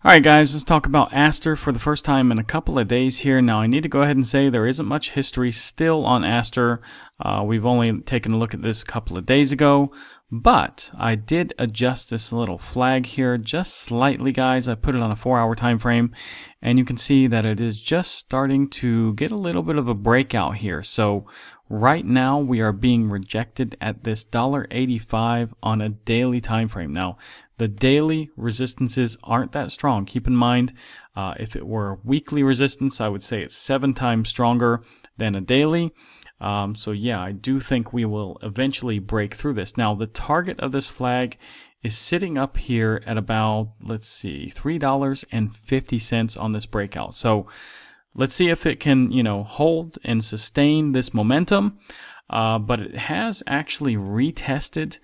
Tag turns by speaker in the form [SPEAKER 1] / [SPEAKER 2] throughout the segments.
[SPEAKER 1] Alright guys, let's talk about ASTER for the first time in a couple of days here. Now I need to go ahead and say there isn't much history still on ASTER. We've only taken a look at this a couple of days ago, but I did adjust this little flag here just slightly, guys. I put it on a 4-hour time frame, and you can see that it is just starting to get a little bit of a breakout here. So right now we are being rejected at this $1.85 on a daily time frame. Now the daily resistances aren't that strong. Keep in mind, if it were weekly resistance, I would say it's 7 times stronger than a daily. So yeah, I do think we will eventually break through this. Now the target of this flag is sitting up here at about, let's see, $3.50 on this breakout. So let's see if it can, hold and sustain this momentum. But it has actually retested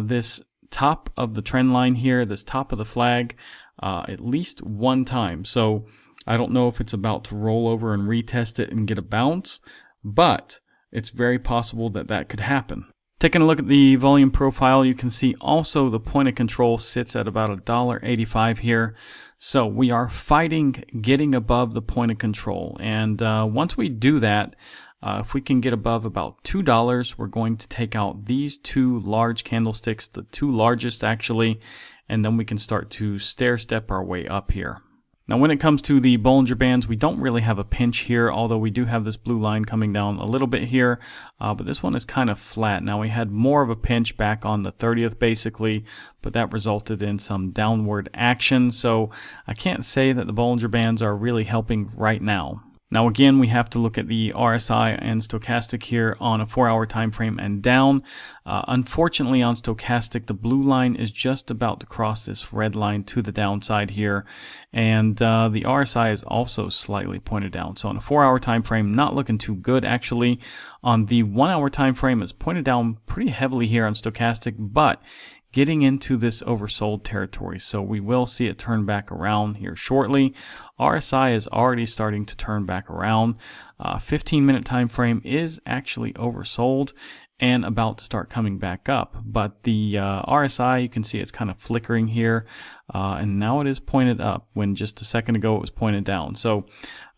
[SPEAKER 1] this top of the trend line here, this top of the flag, at least one time. So I don't know if it's about to roll over and retest it and get a bounce, but it's very possible that that could happen. Taking a look at the volume profile, you can see also the point of control sits at about $1.85 here. So we are fighting getting above the point of control. And once we do that, if we can get above about $2, we're going to take out these 2 large candlesticks, the 2 largest actually, and then we can start to stair step our way up here. Now when it comes to the Bollinger Bands, we don't really have a pinch here, although we do have this blue line coming down a little bit here, but this one is kind of flat. Now we had more of a pinch back on the 30th basically, but that resulted in some downward action, so I can't say that the Bollinger Bands are really helping right now. Now again, we have to look at the RSI and stochastic here on a 4-hour time frame and down. Unfortunately on stochastic, the blue line is just about to cross this red line to the downside here, and the RSI is also slightly pointed down. So on a 4-hour time frame, not looking too good actually. On the 1-hour time frame, it's pointed down pretty heavily here on stochastic, but getting into this oversold territory, so we will see it turn back around here shortly. RSI is already starting to turn back around. 15-minute time frame is actually oversold and about to start coming back up, but the RSI, you can see it's kind of flickering here, and now it is pointed up when just a second ago it was pointed down. So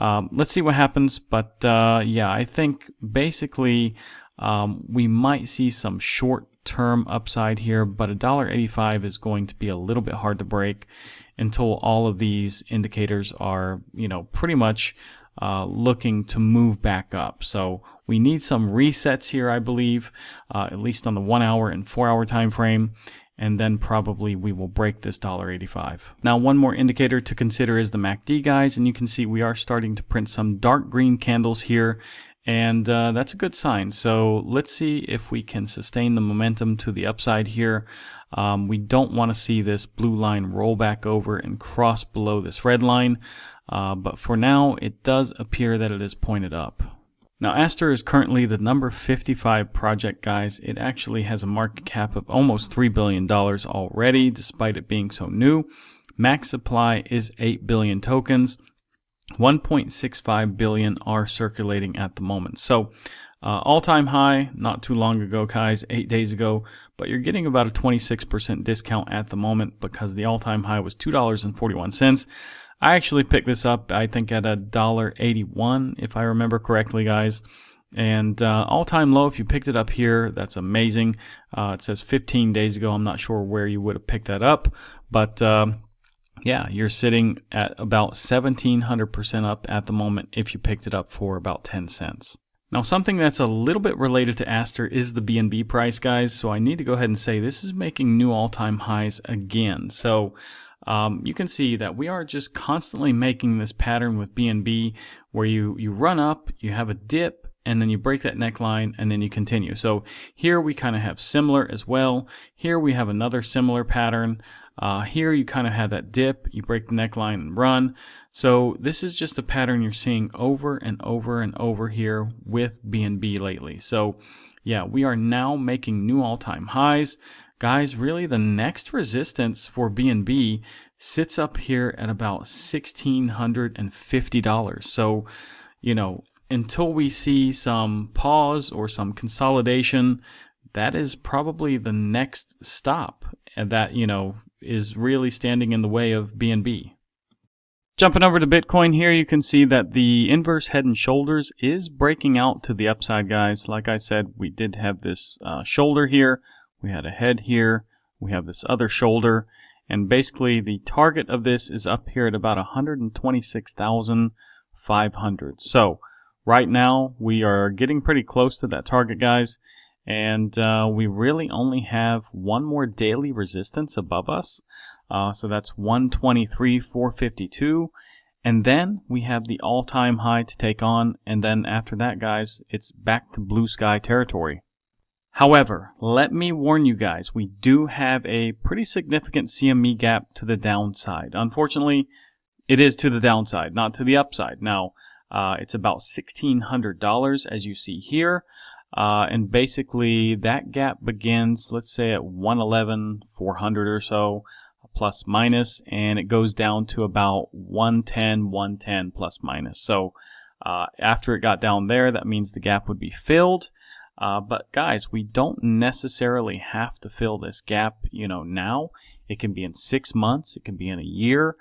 [SPEAKER 1] let's see what happens, but yeah, I think basically we might see some short-term upside here, but $1.85 is going to be a little bit hard to break until all of these indicators are, pretty much looking to move back up. So we need some resets here, I believe, at least on the 1-hour and 4-hour time frame, and then probably we will break this $1.85. Now one more indicator to consider is the MACD, guys, and you can see we are starting to print some dark green candles here, and that's a good sign. So let's see if we can sustain the momentum to the upside here. We don't want to see this blue line roll back over and cross below this red line, but for now it does appear that it is pointed up. Now ASTER is currently the number 55 project, guys. It actually has a market cap of almost $3 billion already, despite it being so new. Max supply is 8 billion tokens. 1.65 billion are circulating at the moment. So all-time high not too long ago, guys, 8 days ago, but you're getting about a 26% discount at the moment because the all-time high was $2.41. I actually picked this up, I think, at $1.81 if I remember correctly, guys. And all-time low, if you picked it up here, that's amazing. It says 15 days ago. I'm not sure where you would have picked that up, but yeah, you're sitting at about 1,700% up at the moment if you picked it up for about 10 cents. Now something that's a little bit related to ASTER is the BNB price, guys. So I need to go ahead and say this is making new all-time highs again. So you can see that we are just constantly making this pattern with BNB where you run up, you have a dip, and then you break that neckline and then you continue. So here we kind of have similar as well. Here we have another similar pattern. Here you kind of had that dip, you break the neckline and run. So this is just a pattern you're seeing over and over and over here with BNB lately. So yeah, we are now making new all-time highs. Guys, really the next resistance for BNB sits up here at about $1,650. So, until we see some pause or some consolidation, that is probably the next stop that, is really standing in the way of BNB. Jumping over to Bitcoin here, you can see that the inverse head and shoulders is breaking out to the upside, guys. Like I said, we did have this shoulder here. We had a head here. We have this other shoulder. And basically, the target of this is up here at about 126,500. So right now, we are getting pretty close to that target, guys. And we really only have one more daily resistance above us. So that's 123,452. And then we have the all-time high to take on. And then after that, guys, it's back to blue sky territory. However, let me warn you guys, we do have a pretty significant CME gap to the downside. Unfortunately, it is to the downside, not to the upside. Now, it's about $1,600 as you see here. And basically that gap begins, let's say at 111,400 or so, plus minus, and it goes down to about 110 plus minus. So after it got down there, that means the gap would be filled. But guys, we don't necessarily have to fill this gap, now. It can be in 6 months, it can be in a year.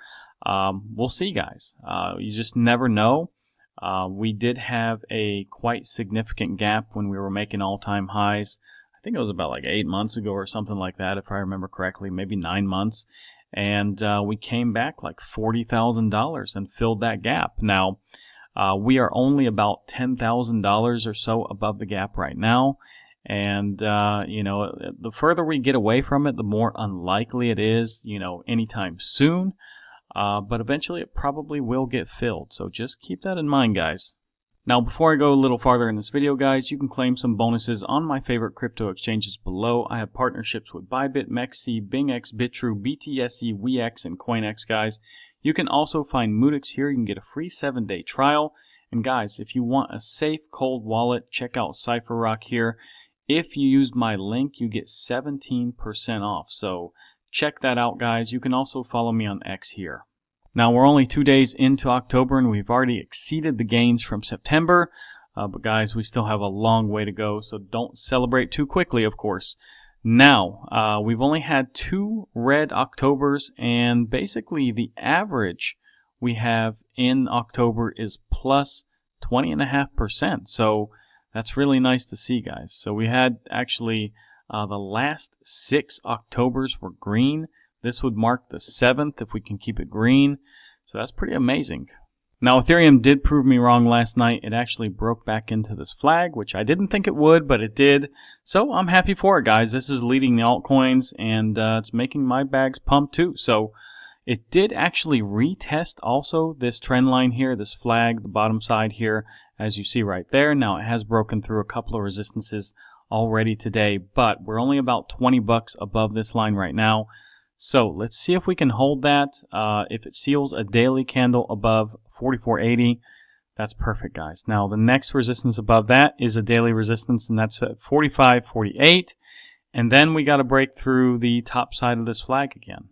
[SPEAKER 1] We'll see, guys. You just never know. We did have a quite significant gap when we were making all-time highs. I think it was about like 8 months ago or something like that, if I remember correctly, maybe 9 months. And we came back like $40,000 and filled that gap. Now, we are only about $10,000 or so above the gap right now. And, the further we get away from it, the more unlikely it is, anytime soon. But eventually it probably will get filled. So just keep that in mind, guys. Now, before I go a little farther in this video, guys, you can claim some bonuses on my favorite crypto exchanges below. I have partnerships with Bybit, MEXC, BNB, Bitrue, BTSE, WEX, and CoinEx, guys. You can also find Moodix here. You can get a free 7-day trial. And guys, if you want a safe, cold wallet, check out CypherRock here. If you use my link, you get 17% off. So check that out, guys. You can also follow me on X here. Now, we're only 2 days into October, and we've already exceeded the gains from September. But guys, we still have a long way to go, so don't celebrate too quickly, of course. Now, we've only had 2 red Octobers, and basically the average we have in October is plus 20.5%. So that's really nice to see, guys. So we had actually the last 6 Octobers were green. This would mark the 7th if we can keep it green. So that's pretty amazing. Now, Ethereum did prove me wrong last night. It actually broke back into this flag, which I didn't think it would, but it did. So I'm happy for it, guys. This is leading the altcoins, and it's making my bags pump too. So it did actually retest also this trend line here, this flag, the bottom side here, as you see right there. Now, it has broken through a couple of resistances already today, but we're only about 20 bucks above this line right now. So let's see if we can hold that. If it seals a daily candle above 44.80, that's perfect, guys. Now, the next resistance above that is a daily resistance, and that's at 45.48. And then we got to break through the top side of this flag again.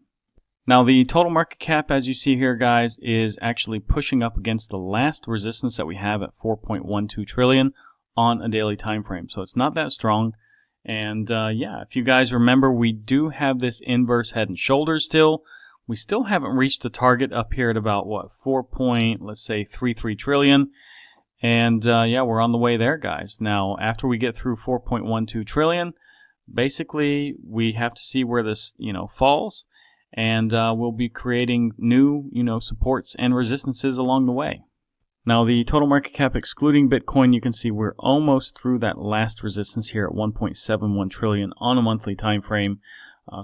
[SPEAKER 1] Now, the total market cap, as you see here, guys, is actually pushing up against the last resistance that we have at 4.12 trillion on a daily time frame. So it's not that strong. And yeah, if you guys remember, we do have this inverse head and shoulders still. We still haven't reached the target up here at about, what, 4.33 trillion. And yeah, we're on the way there, guys. Now, after we get through 4.12 trillion, basically we have to see where this, falls. And we'll be creating new, supports and resistances along the way. Now, the total market cap excluding Bitcoin, you can see we're almost through that last resistance here at 1.71 trillion on a monthly time frame.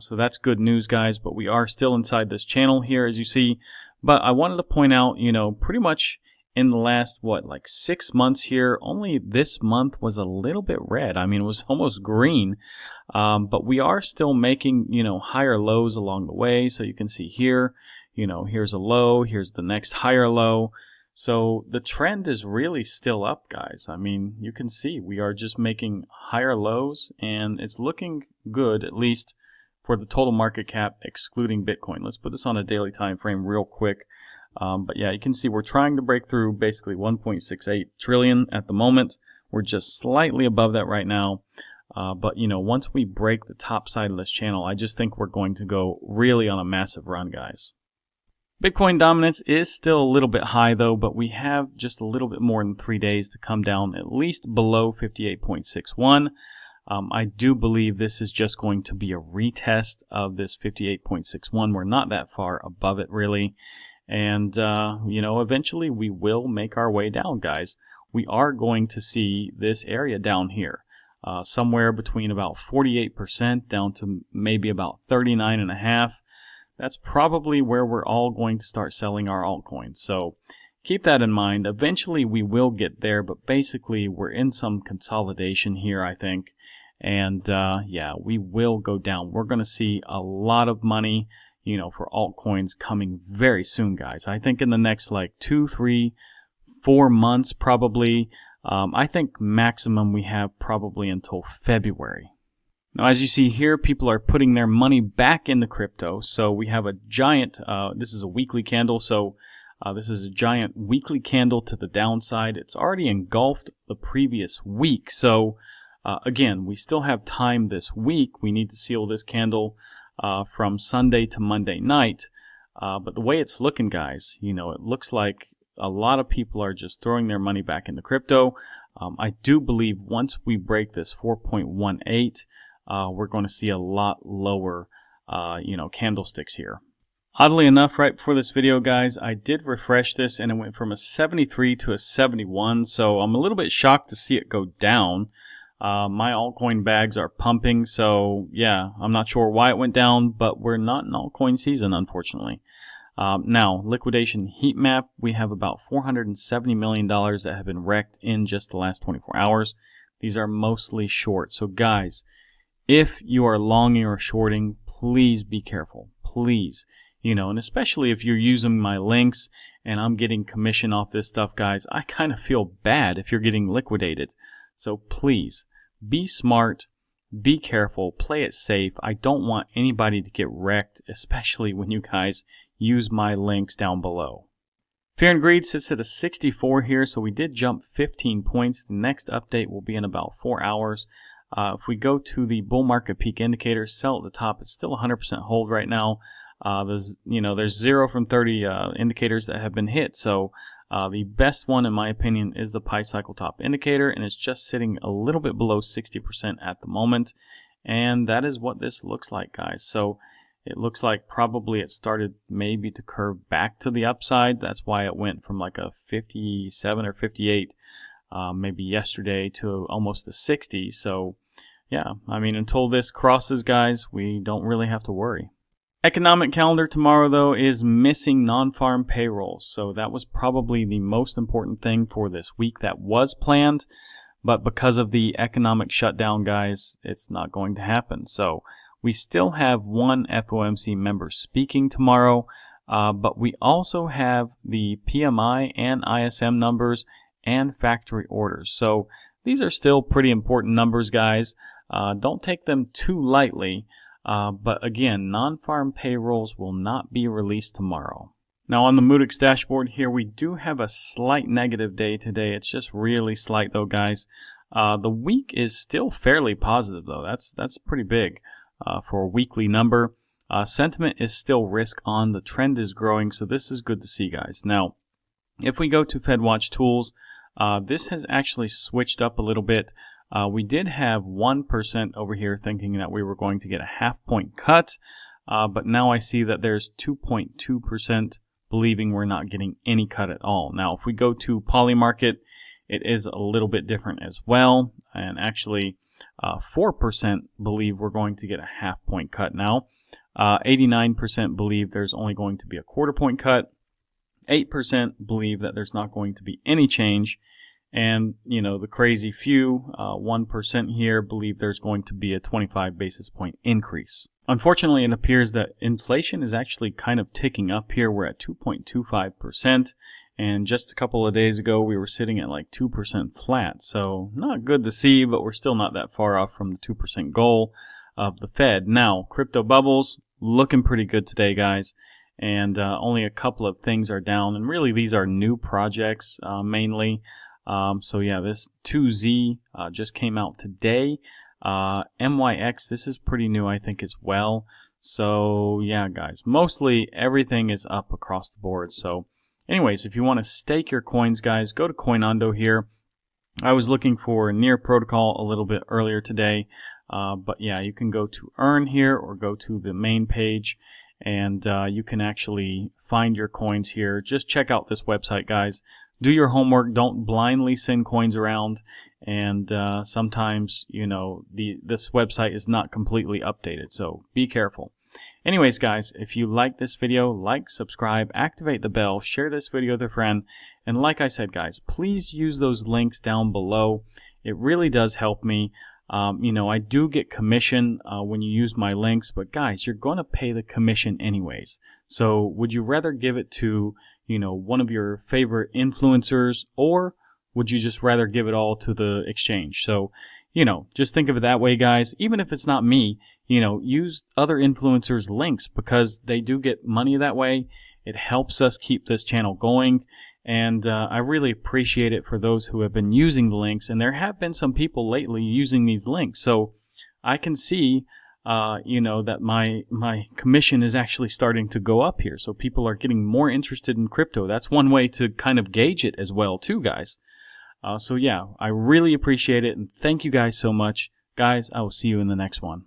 [SPEAKER 1] So that's good news, guys, but we are still inside this channel here, as you see. But I wanted to point out, pretty much in the last, 6 months here, only this month was a little bit red. I mean, it was almost green. But we are still making, higher lows along the way. So you can see here, here's a low, here's the next higher low. So the trend is really still up, guys. I mean, you can see we are just making higher lows, and it's looking good, at least for the total market cap excluding Bitcoin. Let's put this on a daily time frame real quick. But yeah, you can see we're trying to break through basically 1.68 trillion at the moment. We're just slightly above that right now. But once we break the top side of this channel, I just think we're going to go really on a massive run, guys. Bitcoin dominance is still a little bit high though, but we have just a little bit more than 3 days to come down at least below 58.61. I do believe this is just going to be a retest of this 58.61. We're not that far above it really. And, you know, eventually we will make our way down, guys. We are going to see this area down here, somewhere between about 48% down to maybe about 39.5%. That's probably where we're all going to start selling our altcoins. So keep that in mind. Eventually we will get there, but basically we're in some consolidation here, I think. And yeah, we will go down. We're going to see a lot of money, you know, for altcoins coming very soon, guys. I think in the next like 2, 3, 4 months probably. I think maximum we have probably until February. Now, as you see here, people are putting their money back into crypto. So we have a giant, this is a weekly candle, so this is a giant weekly candle to the downside. It's already engulfed the previous week. So again, we still have time this week. We need to seal this candle from Sunday to Monday night. But the way it's looking, guys, you know, it looks like a lot of people are just throwing their money back into crypto. I do believe once we break this 4.18, we're going to see a lot lower, you know, candlesticks here. Oddly enough, right before this video, guys, I did refresh this and it went from a 73 to a 71. So I'm a little bit shocked to see it go down. My altcoin bags are pumping. So yeah, I'm not sure why it went down, but we're not in altcoin season, unfortunately. Now, liquidation heat map, we have about $470 million that have been wrecked in just the last 24 hours. These are mostly short. So guys, if you are longing or shorting, please be careful. Please. You know, and especially if you're using my links and I'm getting commission off this stuff, guys, I kind of feel bad if you're getting liquidated. So please, be smart, be careful, play it safe. I don't want anybody to get wrecked, especially when you guys use my links down below. Fear and greed sits at a 64 here, so we did jump 15 points. The next update will be in about 4 hours. If we go to the bull market peak indicator, sell at the top, it's still 100% hold right now. There's 0 from 30 indicators that have been hit. So the best one, in my opinion, is the Pi Cycle Top indicator, and it's just sitting a little bit below 60% at the moment. And that is what this looks like, guys. So it looks like probably it started maybe to curve back to the upside. That's why it went from like a 57 or 58 maybe yesterday to almost a 60. So yeah, I mean, until this crosses, guys, we don't really have to worry. Economic calendar tomorrow, though, is missing non-farm payrolls. So that was probably the most important thing for this week that was planned. But because of the economic shutdown, guys, it's not going to happen. So we still have one FOMC member speaking tomorrow. But we also have the PMI and ISM numbers and factory orders. So these are still pretty important numbers, guys. Don't take them too lightly. But again, non-farm payrolls will not be released tomorrow. Now on the Moodyx dashboard here, we do have a slight negative day today. It's just really slight though, guys. The week is still fairly positive though. That's pretty big for a weekly number. Sentiment is still risk on. The trend is growing, so this is good to see, guys. Now, if we go to FedWatch Tools, this has actually switched up a little bit. We did have 1% over here thinking that we were going to get a half-point cut, but now I see that there's 2.2% believing we're not getting any cut at all. Now, if we go to Polymarket, it is a little bit different as well, and actually 4% believe we're going to get a half-point cut now. 89% believe there's only going to be a quarter-point cut. 8% believe that there's not going to be any change. And, you know, the crazy few, 1% here, believe there's going to be a 25 basis point increase. Unfortunately, it appears that inflation is actually kind of ticking up here. We're at 2.25%. And just a couple of days ago, we were sitting at like 2% flat. So not good to see, but we're still not that far off from the 2% goal of the Fed. Now, crypto bubbles looking pretty good today, guys. And only a couple of things are down. And really, these are new projects mainly. So yeah, this 2Z just came out today. MEXC, this is pretty new, I think, as well. So yeah, guys, mostly everything is up across the board. So anyways, if you want to stake your coins, guys, go to Coinondo here. I was looking for Near Protocol a little bit earlier today, but yeah, you can go to Earn here or go to the main page, and you can actually find your coins here. Just check out this website, guys. Do your homework. Don't blindly send coins around, and sometimes, you know, this website is not completely updated, so be careful. Anyways, guys, if you like this video, like, subscribe, activate the bell, share this video with a friend, and like I said, guys, please use those links down below. It really does help me. You know, I do get commission when you use my links, but guys, you're going to pay the commission anyways. So would you rather give it to, you know, one of your favorite influencers, or would you just rather give it all to the exchange? So, you know, just think of it that way, guys. Even if it's not me, you know, use other influencers' links because they do get money that way. It helps us keep this channel going. And I really appreciate it for those who have been using the links. And there have been some people lately using these links. So I can see, you know, that my commission is actually starting to go up here. So people are getting more interested in crypto. That's one way to kind of gauge it as well too, guys. So yeah, I really appreciate it. And thank you guys so much. Guys, I will see you in the next one.